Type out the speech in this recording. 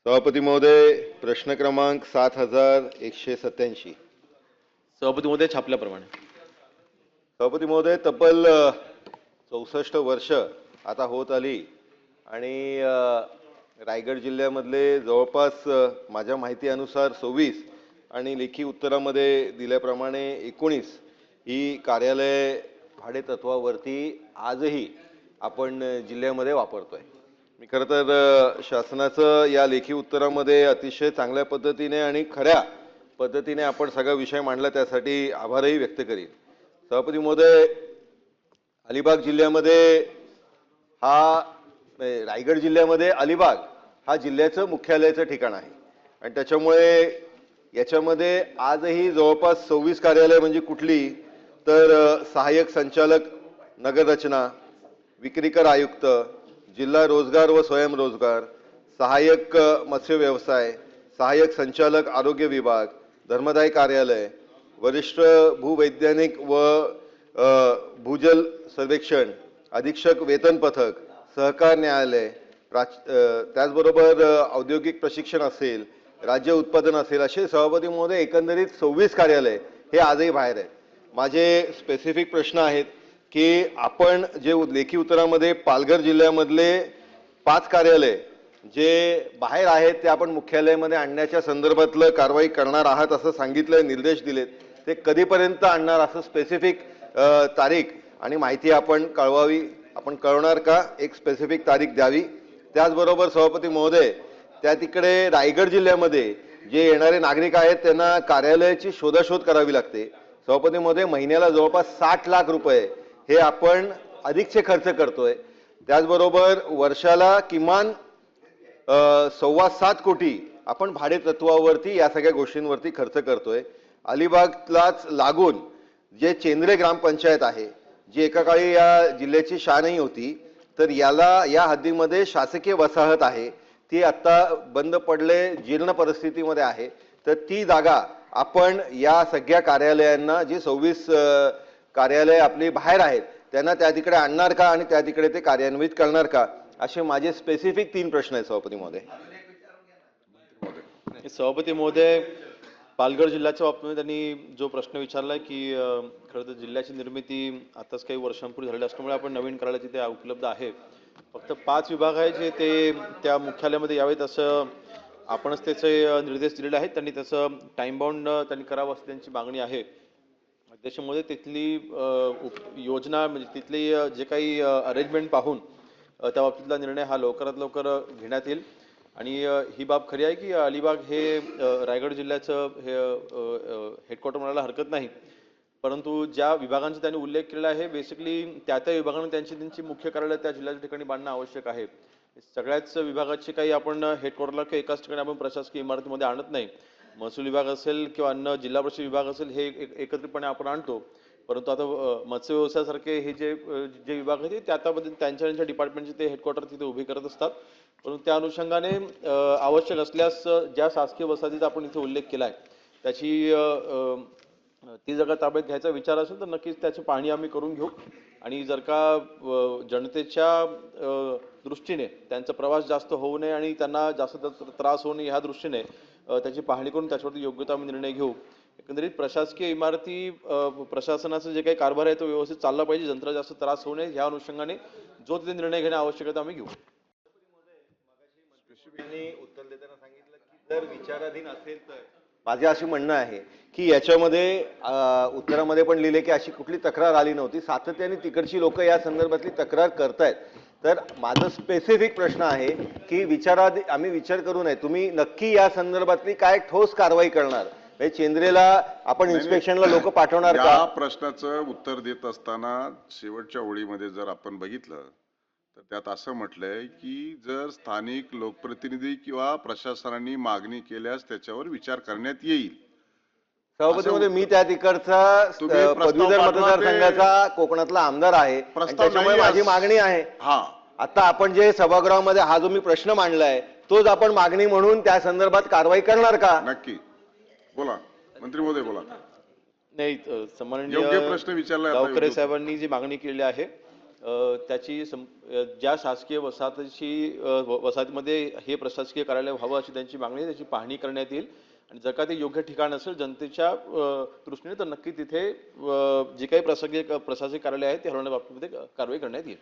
सभापती महोदय, प्रश्न क्रमांक 7187. सभापती महोदय छापल्याप्रमाणे. सभापती महोदय, तब्बल 64 वर्ष आता होत आली आणि रायगड जिल्ह्यामधले जवळपास माझ्या माहितीनुसार 26 आणि लेखी उत्तरामध्ये दिल्याप्रमाणे 19 ही कार्यालय भाडेतत्वावरती आजही आपण जिल्ह्यामध्ये वापरतोय. मी खरं तर शासनाचं या लेखी उत्तरामध्ये अतिशय चांगल्या पद्धतीने आणि खऱ्या पद्धतीने आपण सगळा विषय मांडला, त्यासाठी आभारही व्यक्त करीन. सभापती महोदय, अलिबाग जिल्ह्यामध्ये रायगड जिल्ह्यामध्ये अलिबाग हा जिल्ह्याचं मुख्यालयाचं ठिकाण आहे आणि त्याच्यामुळे याच्यामध्ये आजही जवळपास 26 कार्यालय म्हणजे कुठली तर सहाय्यक संचालक नगररचना, विक्रीकर आयुक्त, जिल्हा रोजगार व स्वयंरोजगार, सहाय्यक मत्स्य व्यवसाय, सहाय्यक संचालक आरोग्य विभाग, धर्मदाय कार्यालय, वरिष्ठ भूवैज्ञानिक व भूजल सर्वेक्षण, अधीक्षक वेतन पथक, सहकार न्यायालय, त्याचबरोबर औद्योगिक प्रशिक्षण असेल, राज्य उत्पादन असेल, असे सभापती महोदय एकंदरीत 26 कार्यालय हे आजही बाहेर आहेत. माझे स्पेसिफिक प्रश्न आहेत की आपण जे लेखी उत्तरामध्ये पालघर जिल्ह्यामधले 5 कार्यालय जे बाहेर आहेत ते आपण मुख्यालयामध्ये आणण्याच्या संदर्भातलं कारवाई करणार आहात असं सांगितलंय, निर्देश दिलेत. ते कधीपर्यंत आणणार असं स्पेसिफिक तारीख आणि माहिती आपण कळवावी, आपण कळवणार का? एक स्पेसिफिक तारीख द्यावी. त्याचबरोबर सभापती महोदय, त्या तिकडे रायगड जिल्ह्यामध्ये जे येणारे नागरिक आहेत त्यांना कार्यालयाची शोधाशोध करावी लागते. सभापती महोदय, महिन्याला जवळपास 60 लाख रुपये हे आपण अधिकचे खर्च करतोय. त्याचबरोबर वर्षाला किमान 7.25 कोटी आपण भाडे तत्वावरती या सगळ्या गोष्टींवरती खर्च करतोय. अलिबागलाच लागून जे चेंद्रे ग्रामपंचायत आहे, जी एका काळी या जिल्ह्याची शानही होती, तर या हद्दीमध्ये शासकीय वसाहत आहे, ती आता बंद पडले, जीर्ण परिस्थितीमध्ये आहे. तर ती जागा आपण या सगळ्या कार्यालयांना, जी 26 कार्यालय आपली बाहेर आहेत, त्यांना त्या तिकडे आणणार का आणि त्या तिकडे ते कार्यान्वित करणार का, असे माझे स्पेसिफिक 3 प्रश्न आहेत सभापती महोदय. सभापती महोदय, पालघर जिल्ह्याच्या बाबतीत त्यांनी जो प्रश्न विचारलाय की खरं तर जिल्ह्याची निर्मिती आताच काही वर्षांपूर्वी झालेली असल्यामुळे आपण नवीन करायला तिथे उपलब्ध आहे. फक्त 5 विभाग आहे जे ते त्या मुख्यालयामध्ये यावेत असं आपणच त्याचे निर्देश दिलेले आहेत. त्यांनी त्याचं टाइम बाउंड त्यांनी करावं असं त्यांची मागणी आहे. त्याच्यामध्ये तिथली योजना म्हणजे तिथली जे काही अरेंजमेंट पाहून त्या बाबतीतला निर्णय हा लवकरात लवकर घेण्यात येईल. आणि ही बाब खरी आहे की अलिबाग हे रायगड जिल्ह्याचं हे हेडक्वार्टर म्हणायला हरकत नाही, परंतु ज्या विभागांचा त्यांनी उल्लेख केलेला आहे बेसिकली त्या विभागांना त्यांची मुख्य कार्यालय त्या जिल्ह्याच्या ठिकाणी बांधणं आवश्यक आहे. सगळ्याच विभागाची काही आपण हेडक्वार्टरला किंवा एकाच ठिकाणी आपण प्रशासकीय इमारतीमध्ये आणत नाही. महसूल विभाग असेल किंवा अन्न जिल्हा परिषद विभाग असेल हे एकत्रितपणे आपण आणतो, परंतु आता मत्स्य व्यवसायासारखे हे जे विभाग आहेत ते त्यांच्या डिपार्टमेंटचे ते हेडक्वार्टर तिथे उभे करत असतात. परंतु त्या अनुषंगाने आवश्यक असल्यास ज्या शासकीय वसाहतीचा आपण इथे उल्लेख केला आहे त्याची ती जागा ताब्यात घ्यायचा विचार असेल तर नक्कीच त्याची पाहणी आम्ही करून घेऊ. आणि जर का जनतेच्या दृष्टीने त्यांचा प्रवास जास्त होऊ नये आणि त्यांना जास्त त्रास होऊ नये ह्या दृष्टीने त्याची पाहणी करून त्याच्यावरती योग्य आम्ही निर्णय घेऊ. एकंदरीत प्रशासकीय इमारती प्रशासनाचं जे काही कारभार आहे तो व्यवस्थित चालला पाहिजे, जनतेला जास्त त्रास होऊ नये ह्या अनुषंगाने जो तिथे निर्णय घेणे आवश्यक आहे आम्ही घेऊ. उत्तर देताना सांगितलं की जर विचाराधीन असेल तर माझे असे म्हणणं आहे की याच्यामध्ये उत्तरामध्ये पण लिहिले की अशी कुठली तक्रार आली नव्हती. सातत्याने तिकडची लोक या संदर्भातली तक्रार करतायत. तर माझं स्पेसिफिक प्रश्न आहे की आम्ही विचार करू नये, तुम्ही नक्की या संदर्भातली काय ठोस कारवाई करणार? चेंद्रेला आपण इन्स्पेक्शनला लोक पाठवणार का? या प्रश्नाचं उत्तर देत असताना शेवटच्या ओळीमध्ये जर आपण बघितलं तर त्यात असं म्हटलंय की जर स्थानिक लोकप्रतिनिधी किंवा प्रशासनाने मागणी केल्यास त्याच्यावर विचार करण्यात येईल. सभापतीमध्ये मी त्या तिकडचा पदवीधर मतदारसंघाचा कोकणातला आमदार आहे, त्याच्यामुळे माझी मागणी आहे. आता आपण जे सभागृहामध्ये हा जो मी प्रश्न मांडलाय तोच आपण मागणी म्हणून त्या संदर्भात कारवाई करणार का? नक्की बोला मंत्री महोदय, बोला. नाही, सन्माननीय योग्य प्रश्न विचारला गावकरे साहेबांनी जी मागणी केलेली आहे ज्या शासकीय वसाहतीमध्ये हे प्रशासकीय कार्यालय व्हावं अशी त्यांची मागणी आहे, त्याची पाहणी करण्यात येईल आणि जर का ते योग्य ठिकाण असेल जनतेच्या दृष्टीने तर नक्की तिथे जे काही प्रशासकीय कार्यालय आहे ते हलवण्याबाबतीमध्ये कारवाई करण्यात येईल.